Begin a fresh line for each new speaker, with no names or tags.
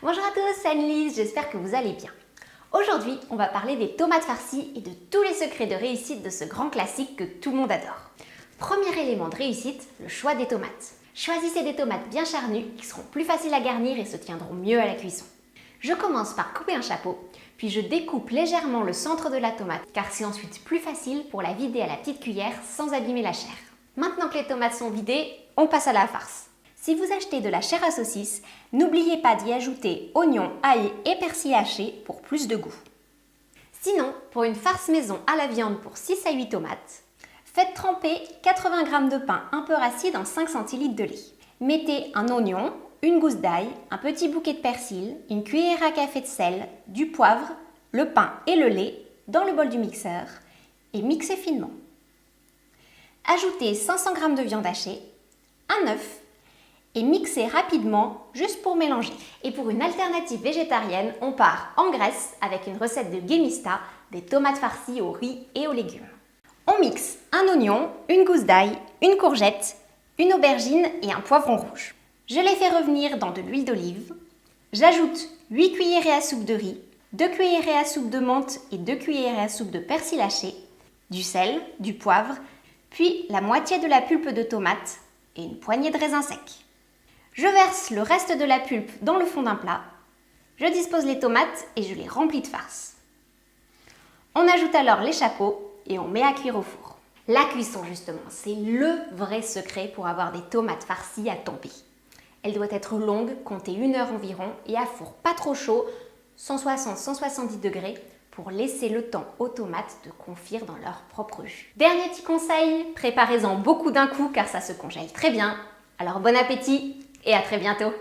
Bonjour à tous, c'est Annelise, j'espère que vous allez bien. Aujourd'hui, on va parler des tomates farcies et de tous les secrets de réussite de ce grand classique que tout le monde adore. Premier élément de réussite, le choix des tomates. Choisissez des tomates bien charnues qui seront plus faciles à garnir et se tiendront mieux à la cuisson. Je commence par couper un chapeau, puis je découpe légèrement le centre de la tomate car c'est ensuite plus facile pour la vider à la petite cuillère sans abîmer la chair. Maintenant que les tomates sont vidées, on passe à la farce. Si vous achetez de la chair à saucisse, n'oubliez pas d'y ajouter oignons, ail et persil haché pour plus de goût. Sinon, pour une farce maison à la viande pour 6 à 8 tomates, faites tremper 80 g de pain un peu rassis dans 5 cl de lait. Mettez un oignon, une gousse d'ail, un petit bouquet de persil, une cuillère à café de sel, du poivre, le pain et le lait dans le bol du mixeur et mixez finement. Ajoutez 500 g de viande hachée, un œuf et mixez rapidement juste pour mélanger. Et pour une alternative végétarienne, on part en Grèce avec une recette de Gémista, des tomates farcies au riz et aux légumes. On mixe un oignon, une gousse d'ail, une courgette, une aubergine et un poivron rouge. Je les fais revenir dans de l'huile d'olive. J'ajoute 8 cuillerées à soupe de riz, 2 cuillerées à soupe de menthe et 2 cuillerées à soupe de persil haché, du sel, du poivre, puis la moitié de la pulpe de tomate et une poignée de raisins secs. Je verse le reste de la pulpe dans le fond d'un plat. Je dispose les tomates et je les remplis de farce. On ajoute alors les chapeaux et on met à cuire au four. La cuisson justement, c'est le vrai secret pour avoir des tomates farcies à tomber. Elle doit être longue, comptez 1 heure environ et à four pas trop chaud, 160-170 degrés, pour laisser le temps aux tomates de confire dans leur propre jus. Dernier petit conseil, préparez-en beaucoup d'un coup car ça se congèle très bien. Alors bon appétit et à très bientôt!